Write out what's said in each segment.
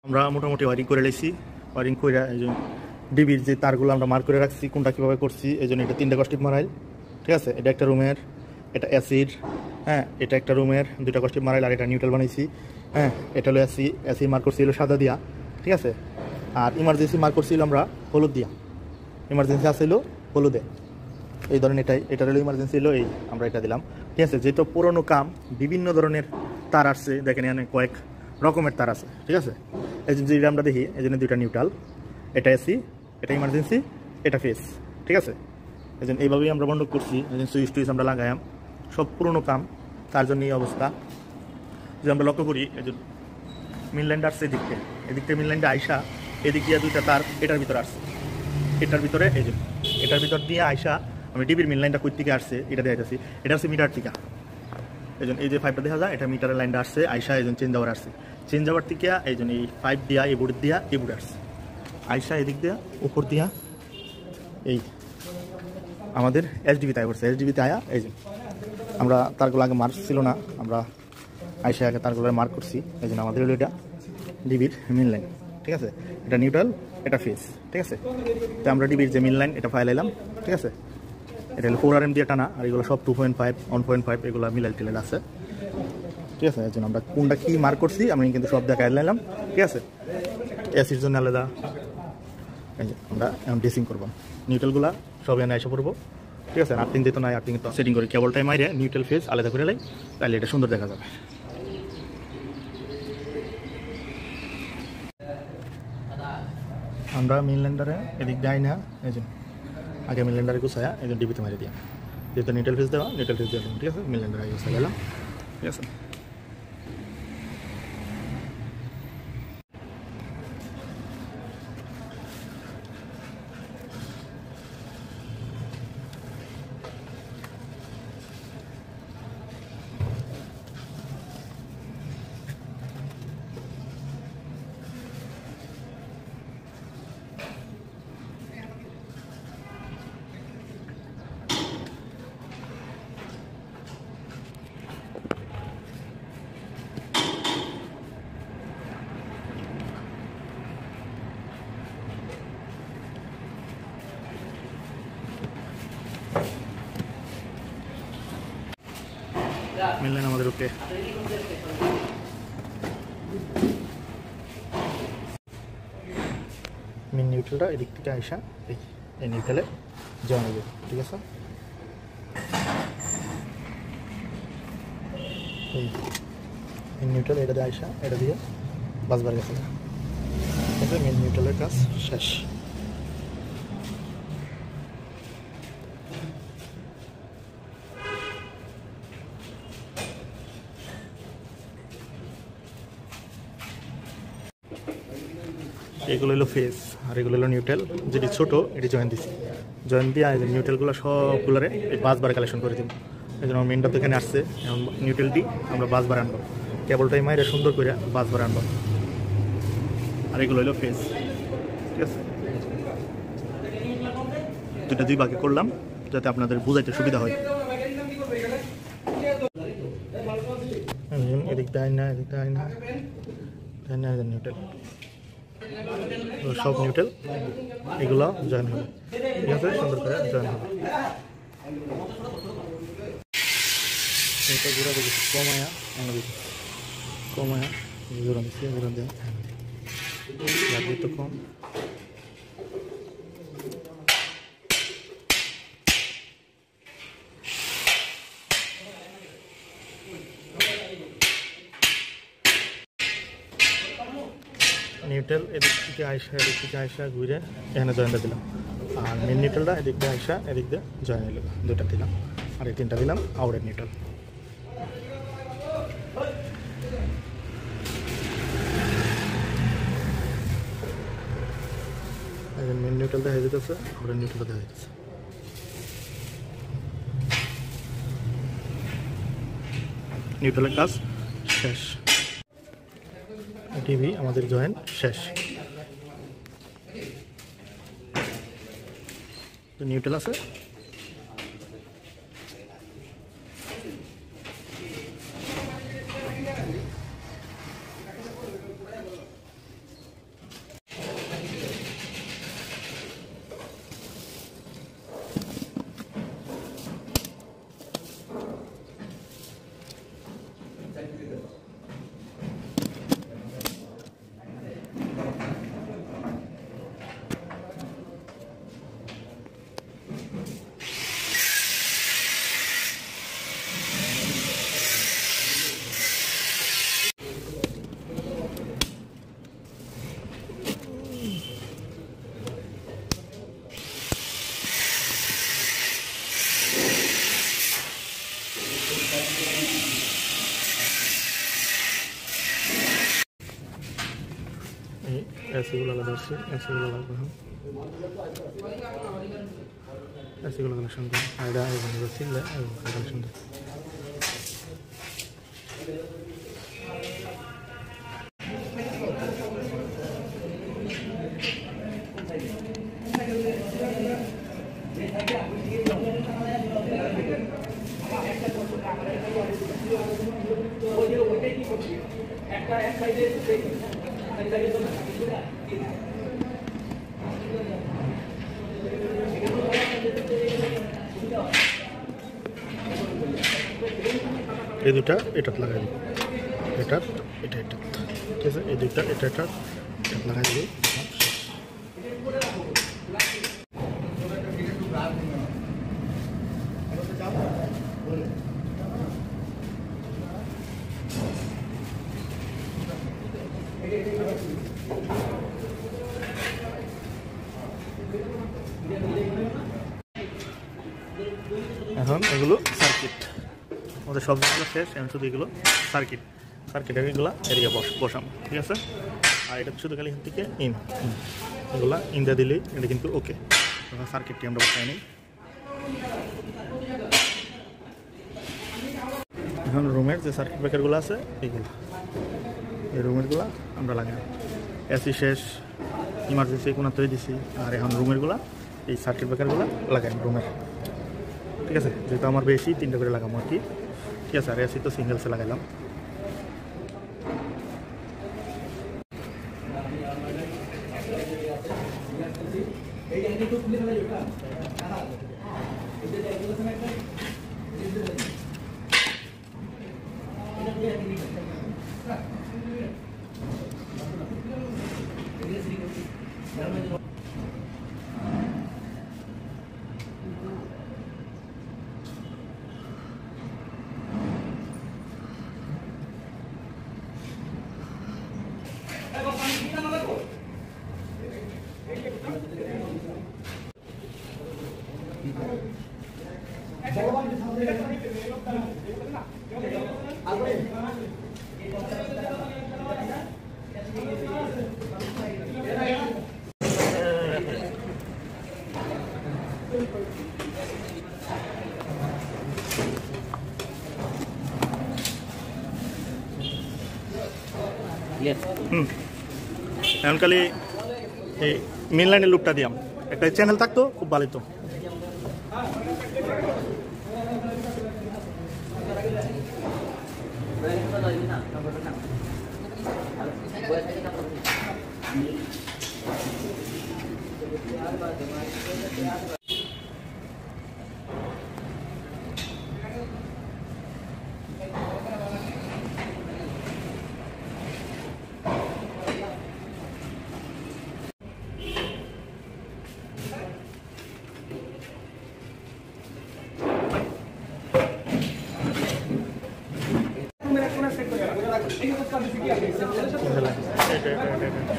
আমরা মোটামুটি ওয়ারিং করে লাইছি। ওয়ারিং করে এই যে ডিবির যে তারগুলো আমরা মার্ক করে রাখছি কোনটা কীভাবে করছি, এই জন্য এটা 3টা কস্টিপ মারাইল, ঠিক আছে। এটা একটা রুমের, এটা অ্যাসিড, হ্যাঁ এটা একটা রুমের 2টা কস্টিপ মারাইল, আর এটা নিউট্রাল বানাইছি, হ্যাঁ এটা হলো অ্যাসি মার্ক করছিল সাদা দিয়া, ঠিক আছে। আর ইমার্জেন্সি মার্ক করছিল আমরা হলুদ দিয়া, ইমার্জেন্সি আসছিল হলুদে, এই ধরনের এটা হলো ইমার্জেন্সি হলো এই আমরা এটা দিলাম, ঠিক আছে। যেহেতু পুরোনো কাম বিভিন্ন ধরনের তার আসছে, দেখেন এখানে কয়েক রকমের তার আছে, ঠিক আছে। এই যে যেটা আমরা দেখি এই জন্য 2টা নিউট্রাল, এটা এসি, এটা ইমার্জেন্সি, এটা ফেস, ঠিক আছে। এই জন্য এইভাবেই আমরা বন্ধ করছি, এই জন্য সুইচ টুইচ আমরা লাগাইম, সব পুরোনো কাম, তার জন্য এই অবস্থা। যে আমরা লক্ষ্য করি এই যে মিনল্যান্ড আসছে এদিক থেকে মিনল্যান্ডে আইসা এদিক দিয়ে 2টা তার এটার ভিতরে আসছে, এটার ভিতরে এই যে এটার ভিতর দিয়ে আইসা আমি ডিবির মিনলাইনটা কই থেকে আসছে এটা দেখাইতেছি, এটা হচ্ছে মিটার থেকে। এই জন্য এই যে 5টা দেখা যায় এটা মিটারের লাইনটা আসছে আইসা, এই জন্য চেঞ্জ ওভার আসছে, চেঞ্জ ওভার থেকে এই জন্য এই 5 দিয়া এই বোর্ড দিয়া এই বোর্ড আসছে আইসা এদিক দিয়া উপর দিয়া এই আমাদের এসডিবিতে আয়া করছে। এসডিবিতে আয়া এই যে আমরা তারগুলো আগে মার্ক ছিল না, আমরা আইসা আগে তারগুলো মার্ক করছি, এই জন্য আমাদের হলো এটা ডিবির মেন লাইন, ঠিক আছে। এটা নিউট্রাল, এটা ফেস, ঠিক আছে। তো আমরা ডিবির যে মেন লাইন এটা ফাইল এলাম, ঠিক আছে। এটা হলো 4RM দিয়ে টানা, আর এগুলো সব 2.5 1.5 এগুলো মিলাইল টিলাইল আছে, ঠিক আছে। এই জন্য আমরা কোনটা কী মার্ক করছি আমি কিন্তু সব দেখাই নিলাম, ঠিক আছে। এসির জন্য আলাদা এই যে আমরা এখন ড্রেসিং করবো, নিউট্রালগুলো সব এনে এসে পড়বো, ঠিক আছে। আর্থিং দিতে নয়, আর্থিং তো সেটিং করে কেবলটাই মাইরে নিউট্রাল ফেস আলাদা করে লাই, তাহলে এটা সুন্দর দেখা যাবে। আমরা মিনল্যান্ডারে এদিক যাই না, এই যে আগে মিনল্যান্ডারে গুছায়া এই জন্য ডিবিতে মারি দিয়া, যেহেতু নিউট্রাল ফেস দেওয়া নিউট্রাল ফেস দিলাম, ঠিক আছে। মিনল্যান্ডারে আগে গুছাই গেলাম, ঠিক আছে। মিললেন আমাদের ওকে মেন নিউট্রালটা এদিক থেকে আইসা এই নিউট্রালে জয়েন হবে, ঠিক আছে। এই নিউট্রাল এটা দিয়ে আইসা এটা দিয়ে বাসবার গেছে, ঠিক আছে। মেন নিউট্রালের কাজ শেষ। এগুলো হলো ফেস আর এগুলো হলো নিউট্রাল, যেটি ছোটো এটি জয়েন দিচ্ছি, জয়েন দিয়ে নিউট্রালগুলো সবগুলোরে এই বাসবারে কালেকশন করে দিব। এই জন্য মেনটা তো এখানে আসছে, এখন নিউট্রালটি আমরা বাসবারে আনবো, কেবলটাই মাইরে সুন্দর করে বাসবারে আনবো। আর এগুলো হলো ফেস, ঠিক আছে। 2 ভাগে করলাম যাতে আপনাদের বুঝাইতে সুবিধা হয়। এদিক দেয় না, এদিক দেয় না, নিউট্রাল সব নিউট্রাল এগুলো জয়েন হবে, ঠিক আছে। সুন্দর করে জয়েন হবে। এটা ঘোরা দেখি কমায়া জোড়া দিচ্ছি, জোড়া দেয় লাগবে তো কম। নিউট্রাল এদিক থেকে আইসা ঘুরে এখানে জয়েনটা দিলাম, আর মেন নিউট্রালটা এদিক দিয়ে আইসা এদিক দিয়ে জয়েন হলো, 2টা দিলাম, আর এই 3টা দিলাম আউটের নিউট্রাল। মেন নিউট্রাল দেখা যেতেছে, আউটের নিউট্রাল দেখা যেতেছে। নিউট্রালের কাজ শেষ, টিভি আমাদের জয়েন শেষ। নিউট্রাল আছে, এই এসিগুলো আলাদা আছে, এসিগুলো লাগবে। এসিগুলো কালেকশন করে আর এটা এখানে ছিল কালেকশন করে। এই দুটা এটাত লাগাই দিব, এটা এটা এটা, ঠিক আছে? এই দুটা এটা লাগাই দিব। এখন এগুলো সার্কিট, আমাদের সব যেগুলো শেষ, এখন শুধু এগুলো সার্কিটের এগুলো এদিকে বসাম, ঠিক আছে? আর এটা শুধু খালি এখান থেকে এগুলা ইন্দা দিলেই এটা কিন্তু ওকে। তখন সার্কিটটি আমরা বসাই নিই। এখন রুমের যে সার্কিট ব্রেকারগুলো আছে এইগুলো, এই রুমেরগুলো আমরা লাগাই। এসি শেষ, ইমার্জেন্সি কোনো তৈরি দিছি, আর এখন রুমেরগুলা এই সার্কিট ব্রেকারগুলো লাগাই রুমের, ঠিক আছে? যেহেতু আমার বেশি 3টা করে লাগাবো আর কি, ঠিক আছে? আর এসি তো সিঙ্গেলসে লাগাইলাম। এখন খালি এই মেন লাইনের লুপটা দিয়াম, একটা চ্যানেল থাকতো খুব ভালো তো।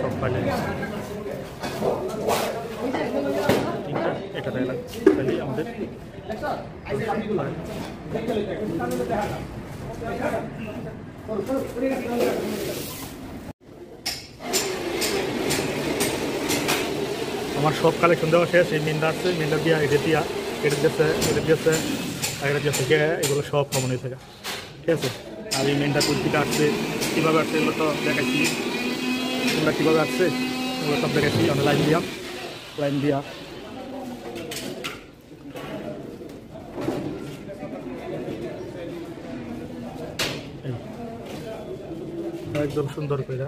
সব পাইলে এটা তাহলে আমাদের আমার সব কালেকশন দেওয়া শেষ। এই মেনটা আছে, মেনটা দিয়া এটা দিয়া এটা দিয়েছে আর এটা দিয়েছে এগুলো সব কমন হয়ে থাকে, ঠিক আছে? আর এই মেনটা কোন থেকে আসছে, কীভাবে আসছে এগুলো তো দেখাচ্ছি, এগুলো কীভাবে আসছে এগুলো সব দেখাচ্ছি। আমরা লাইন দিয়া একদম সুন্দর করে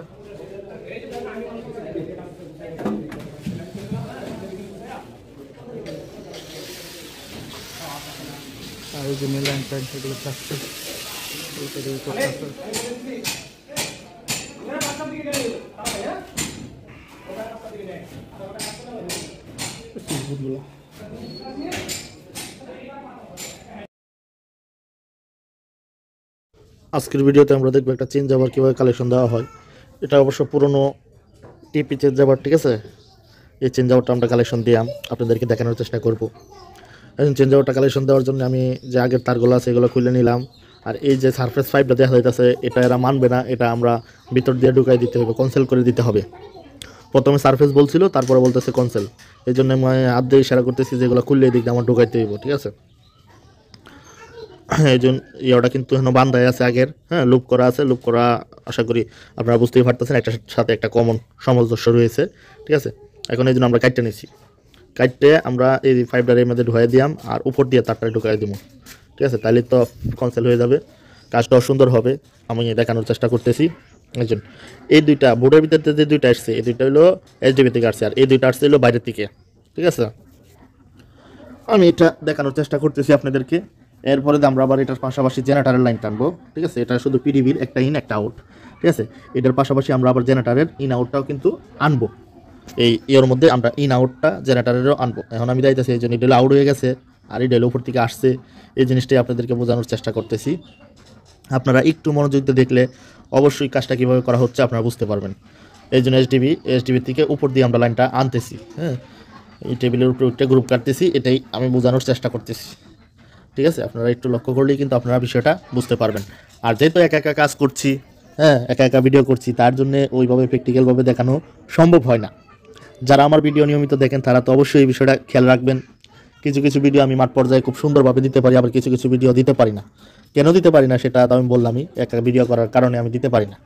আর এই যে লাইন টাইন সেগুলো থাকছে। আজকের ভিডিওতে আমরা দেখবো একটা চেঞ্জ ওভার কীভাবে কালেকশন দেওয়া হয়। এটা অবশ্য পুরনো টিপি চেঞ্জ ওভার, ঠিক আছে? এই চেঞ্জ ওভারটা আমরা কালেকশন দিলাম, আপনাদেরকে দেখানোর চেষ্টা করব। এখন চেঞ্জ ওভারটা কালেকশন দেওয়ার জন্য আমি যে আগের তারগুলো আছে এগুলো খুলে নিলাম। আর এই যে সারফেস পাইপটা দেখা যাইতেছে এটা এরা মানবে না, এটা আমরা ভিতর দিয়ে ঢুকাই দিতে হবে, ক্যান্সেল করে দিতে হবে, প্রথমে সারফেস বলছিল, তারপরে বলতেছে কনসেল। এই জন্য আমি হাত দিয়ে ইশারা করতেছি যেগুলো খুললে এই দিক দিয়ে আমার ঢুকাইতে হইব, ঠিক আছে। এই জন্য ইয়েটা কিন্তু এখনো বান্ধাই আছে আগের, হ্যাঁ, লুপ করা আছে। লুপ করা আশা করি আপনারা বুঝতেই পারতেছেন, একটার সাথে একটা কমন সামঞ্জস্য রয়েছে, ঠিক আছে। এখন এই জন্য আমরা কাটতে নিচ্ছি, কাটতে আমরা এই ফাইভটার এর মধ্যে ঢুকাই দিলাম, আর উপর দিয়ে তারটা ঢুকাই দিব, ঠিক আছে। তাহলে তো কনসেল হয়ে যাবে, কাজটাও সুন্দর হবে। আমি দেখানোর চেষ্টা করতেছি। এই জন্য এই দুইটা বোর্ডের ভিতরে যে দুইটা আসছে, এই দুইটা হলো এইচডিবি থেকে আসছে, আর এই দুইটা আসছে হলো বাইরের থেকে, ঠিক আছে। আমি এটা দেখানোর চেষ্টা করতেছি আপনাদেরকে। এরপরে আমরা আবার এটার পাশাপাশি জেনারেটারের লাইন টানবো, ঠিক আছে। এটা শুধু পিডিবির একটা ইন একটা আউট, ঠিক আছে। এটার পাশাপাশি আমরা আবার জেনারেটারের ইন আউটটাও কিন্তু আনবো। এই এর মধ্যে আমরা ইন আউটটা জেনারেটারেরও আনবো। এখন আমি যাইতেছি, এই জন্য এটা আউট হয়ে গেছে আর এটা উপর থেকে আসছে, এই জিনিসটাই আপনাদেরকে বোঝানোর চেষ্টা করতেছি। আপনারা একটু মনোযোগ দিয়ে দেখলে অবশ্যই কাজটা কীভাবে করা হচ্ছে আপনারা বুঝতে পারবেন। এই জন্য এইচডিবি থেকে উপর দিয়ে আমরা লাইনটা আনতেছি, হ্যাঁ। এই টেবিলের উপরে একটা গ্রুপ কাটতেছি, এটাই আমি বোঝানোর চেষ্টা করতেছি, ঠিক আছে। আপনারা একটু লক্ষ্য করলেই কিন্তু আপনারা বিষয়টা বুঝতে পারবেন। আর যেহেতু একা একা কাজ করছি, হ্যাঁ, একা একা ভিডিও করছি, তার জন্য ওইভাবে প্র্যাকটিক্যালভাবে দেখানো সম্ভব হয় না। যারা আমার ভিডিও নিয়মিত দেখেন তারা তো অবশ্যই এই বিষয়টা খেয়াল রাখবেন। কিছু কিছু ভিডিও আমি মাঠ পর্যায়ে খুব সুন্দরভাবে দিতে পারি, আবার কিছু কিছু ভিডিও দিতে পারি না। কেন দিতে পারি না সেটা তো আমি বললামই, একা ভিডিও করার কারণে আমি দিতে পারি না।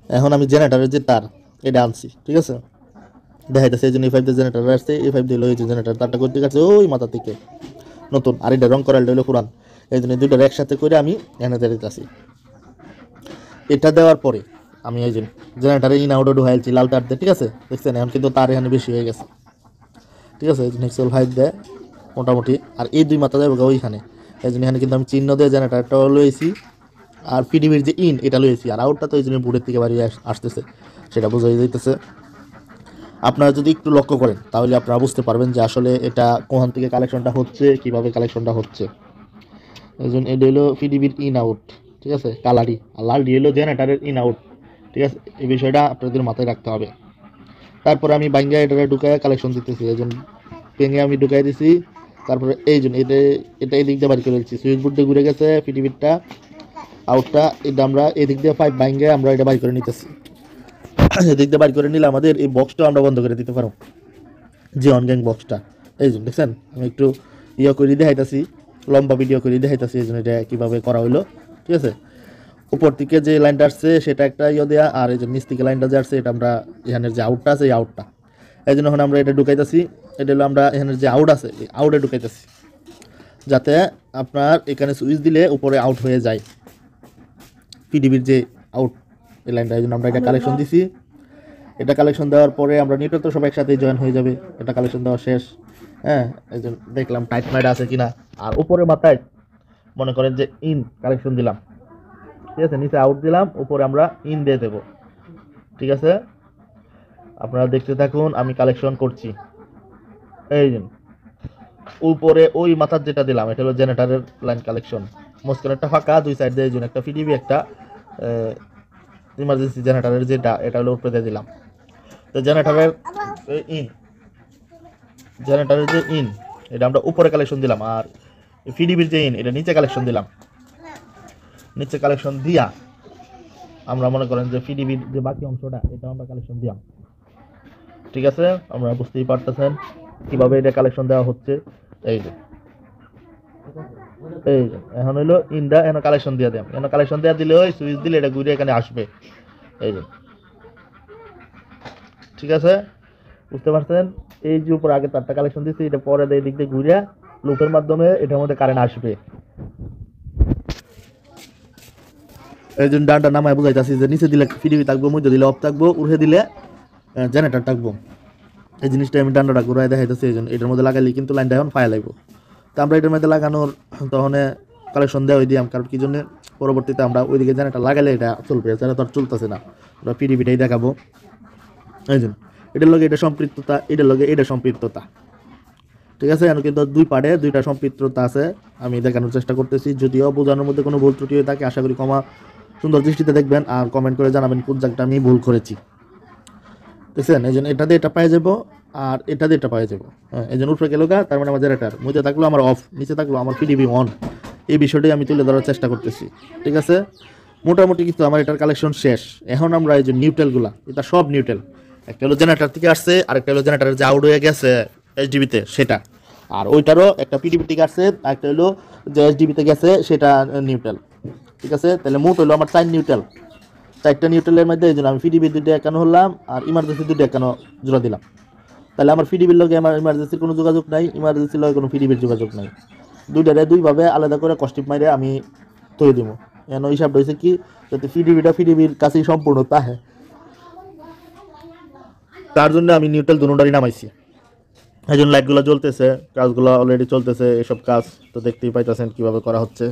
এখন আমি জেনারেটারের যে তার এটা আনছি, ঠিক আছে, দেখাইতেছে। এই জন্য এই ফাইভ দিয়ে জেনারেটার আসছে, এই ফাইভ দিয়ে হলো এই যে জেনারেটার তারটা করতে গেছে ওই মাথা থেকে নতুন, আর এটা রং করা হলো পুরান। এই জন্য দুইটার একসাথে করে আমি এনে দিতেছি। এটা দেওয়ার পরে আমি এই যে জেনারেটারে ইন আউট ঢুকাইছি লাল তার দিয়ে, ঠিক আছে, দেখছেন। এখন কিন্তু তার এখানে বেশি হয়ে গেছে, ঠিক আছে। এই জন্য এক্সেল ফাইভ দেয় মোটামুটি, আর এই দুই মাথা যাবে ওইখানে। এই জন্য এখানে কিন্তু আমি চিহ্ন দিয়ে জেনারেটারটাও লয়েছি, আর পিডিবির যে ইন এটা লয়েছি, আর আউটটা তো এই জন্য বোর্ডের থেকে বাড়িয়ে আসতেছে, সেটা বোঝাই যাইতেছে। আপনারা যদি একটু লক্ষ্য করেন তাহলে আপনারা বুঝতে পারবেন যে আসলে এটা কোথান থেকে কালেকশনটা হচ্ছে, কিভাবে কালেকশনটা হচ্ছে। এই জন্য এটা হলো পিডিবির ইন আউট, ঠিক আছে, কালারি, আর লাল ডি হলো জেনারেটারের ইন আউট, ঠিক আছে। এই বিষয়টা আপনাদের মাথায় রাখতে হবে। তারপরে আমি বাইঙ্গা এটা ঢুকায় কালেকশন দিতেছি, এই জন্য পেঙ্গে আমি ঢুকাই দিছি। তারপরে এই জন্য এটা এই দিক দিয়ে বাড়ি করে দিচ্ছি, সুইচ বোর্ড দিয়ে ঘুরে গেছে পিডিবিরটা, আউটটা এটা আমরা এদিক দিয়ে পাইপ বাইঙ্গে আমরা এটা বাড়ি করে নিতেছি। এদিক দিয়ে বাড়ি করে নিলে আমাদের এই বক্সটাও আমরা বন্ধ করে দিতে পারো, যে অনগ্যাং বক্সটা। এই জন্য দেখছেন আমি একটু করে দেখাইতেছি, লম্বা ভিডিও করে দেখাইতেছি, এই জন্য এটা কীভাবে করা হইলো, ঠিক আছে। উপর থেকে যে লাইনটা আসছে সেটা একটা দেওয়া, আর এই যে নিচ থেকে লাইনটা যে আসছে এটা আমরা এখানের যে আউটটা আছে এই আউটটা, এই জন্য এখন আমরা এটা ঢুকাইতেছি। এটা হলো আমরা এখানের যে আউট আছে এই আউটে ঢুকাইতেছি, যাতে আপনার এখানে সুইচ দিলে উপরে আউট হয়ে যায় পিডিবির যে আউট এই লাইনটা। এই জন্য আমরা এটা কালেকশন দিছি। এটা কালেকশন দেওয়ার পরে আমরা নিউট্রাল তো সব একসাথে জয়েন হয়ে যাবে। এটা কালেকশন দেওয়া শেষ, হ্যাঁ। এই জন্য দেখলাম টাইট মাইট আছে কিনা, আর উপরে মাথায় মনে করেন যে ইন কালেকশন দিলাম, ঠিক আছে, নিচে আউট দিলাম, উপরে আমরা ইন দিয়ে দেবো, ঠিক আছে। আপনারা দেখতে থাকুন, আমি কালেকশন করছি। এই জন্য উপরে ওই মাথার যেটা দিলাম এটা হলো জেনারেটারের লাইন কালেকশন, মাঝখানে একটা ফাঁকা, দুই সাইড দিয়ে এই জন্য একটা পিডিবি একটা ইমার্জেন্সি জেনারেটারের যেটা এটা হলো উপরে দিয়ে দিলাম। তো জেনারেটারের যে ইন এটা আমরা উপরে কালেকশন দিলাম, আর পিডিবির যে ইন এটা নিচে কালেকশন দিলাম। নিচে কালেকশন দিয়া আমরা মনে করেন যে পিডিবির যে বাকি অংশটা এটা আমরা কালেকশন দিলাম, ঠিক আছে। আমরা বুঝতেই পারতেছেন কিভাবে এটা কালেকশন দেওয়া হচ্ছে। এই যে এখন হইলো ইনটা এখানে কালেকশন দিয়ে দিলাম, এখানে কালেকশন দেওয়া দিলে ওই সুইচ দিলে এটা ঘুরে এখানে আসবে, এই যে, ঠিক আছে, বুঝতে পারছেন। এই যে উপর আগে তারটা কালেকশন দিচ্ছি, এটা পরে এই দিক দিয়ে ঘুরে লুপের মাধ্যমে এটার মধ্যে কারেন্ট আসবে। এই জন্য ডানটা নামায় বুঝাইতেছি যে নিচে দিলে পিডিবি থাকবো, মধ্যে দিলে অফ থাকবো, উঠে দিলে জেনারেটার থাকবো। এই জিনিসটা আমি ডান্ডাটা ঘুরাই দেখাইতেছি। এই জন্য এটার মধ্যে লাগাইলে কিন্তু লাইনটা এখন ফায়া লাগবো। তো আমরা এটার মধ্যে লাগানোর তখন কালেকশন দেওয়া দিলাম, কারণ কি জন্য পরবর্তীতে আমরা ওইদিকে জেনারেটার লাগাইলে এটা চলবে, জেনারেটর চলতেছে না, আমরা পিডিবিটাই দেখাবো। এই জন্য এটার লগে এটা সম্পৃক্ততা, এটার লগে এটা সম্পৃক্ততা, ঠিক আছে। এখন কিন্তু দুই পার্টে দুইটা সম্পৃক্ততা আছে, আমি দেখানোর চেষ্টা করতেছি। যদিও বোঝানোর মধ্যে কোনো ভুল ত্রুটি হয়ে থাকে আশা করি ক্ষমা সুন্দর দৃষ্টিতে দেখবেন, আর কমেন্ট করে জানাবেন কোন জায়গাটা আমি ভুল করেছি, দেখছেন। এই জন্য এটা দিয়ে এটা পাই যাবো, আর এটা দিয়ে এটা পাই যাবো, হ্যাঁ। এই জন্য উপরে গেল গা, তার মানে আমার জেনারেটার মধ্যে থাকলো আমার অফ, নিচে থাকলো আমার পিডিবি অন। এই বিষয়টাই আমি তুলে ধরার চেষ্টা করতেছি, ঠিক আছে। মোটামুটি কিন্তু আমার এটার কালেকশন শেষ। এখন আমরা এই যে নিউটেলগুলা, এটা সব নিউটেল। একটা হলো জেনারেটর থেকে আসছে, আর একটা হলো জেনারেটর যে আউট হয়ে গেছে এইচডিবিতে সেটা, আর ওইটারও একটা পিডিবি থেকে আসছে, আর একটা হলো যে এইচডিবিতে গেছে সেটা নিউটেল। ঠিক আছে, তাহলে মোট হলো আমার 4 নিউটেল। 4টা নিউটেলের মধ্যে এই জন্য আমি পিডিবি 2টা একানো হলাম, আর ইমার্জেন্সি 2টা একানো জোড়া দিলাম। তাহলে আমার পিডিবির লগে আমার ইমার্জেন্সির কোনো যোগাযোগ নাই, ইমার্জেন্সির লগে কোনো পিডিবির যোগাযোগ নাই। দুইটারে দুইভাবে আলাদা করে কস্টিপ মাইরে আমি তৈরি দিব। এন হিসাবটা হয়েছে কি, যাতে পিডিবিটা পিডিবির কাছেই সম্পূর্ণ তাহে, তার জন্য আমি নিউট্রাল দুটোটারই নামাইছি। এই জন্য লাইটগুলো জ্বলতেছে, কাজগুলো অলরেডি চলতেছে। এসব কাজ তো দেখতেই পাইতেছেন কীভাবে করা হচ্ছে।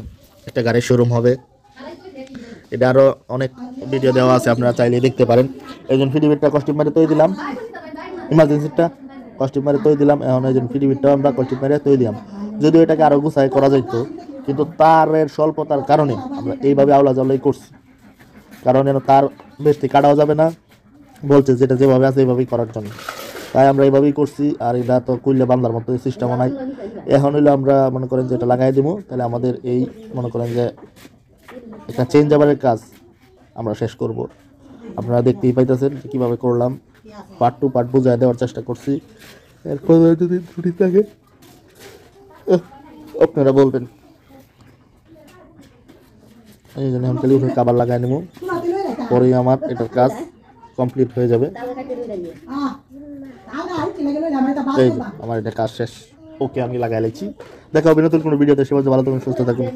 একটা গাড়ির শোরুম হবে, এটা আরও অনেক ভিডিও দেওয়া আছে, আপনারা চাইলে দেখতে পারেন। এই জন্য পিডিবিটা কস্টিপ মারে তৈরি দিলাম, ইমার্জেন্সিটা কস্টিপ মারে তৈরি দিলাম। এখন এই জন্য পিডিবিটাও আমরা কস্টিপ মারে তৈরি দিলাম। যদিও এটাকে আরও গুছাই করা যেত, কিন্তু তারের স্বল্পতার কারণে আমরা এইভাবে আওলা জাওলাই করছি। কারণ যেন তার বেশি কাটাও যাবে না, বলছে যেটা যেভাবে আছে এইভাবেই করার জন্য, তাই আমরা এইভাবেই করছি। আর এটা তো কুইলে বান্দার মতো সিস্টেমও নাই। এখন হইলে আমরা মনে করেন যে এটা লাগাই দিব, তাহলে আমাদের এই মনে করেন যে একটা চেঞ্জ ওভারের কাজ আমরা শেষ করব। আপনারা দেখতেই পাইতেছেন যে কীভাবে করলাম, পার্ট টু পার্ট বুঝাই দেওয়ার চেষ্টা করছি। এরপর যদি ছুটি থাকে আপনারা বলবেন। এই জন্য আমি খালি উঠে কাবার লাগাই নেব, পরেই আমার এটার কাজ কমপ্লিট হয়ে যাবে। এই যে আমার এটা কাজ শেষ, ওকে আমি লাগাই লাইছি। দেখা হবে নতুন কোনো ভিডিওতে। সে ভালো থাকুন, সুস্থ থাকুন।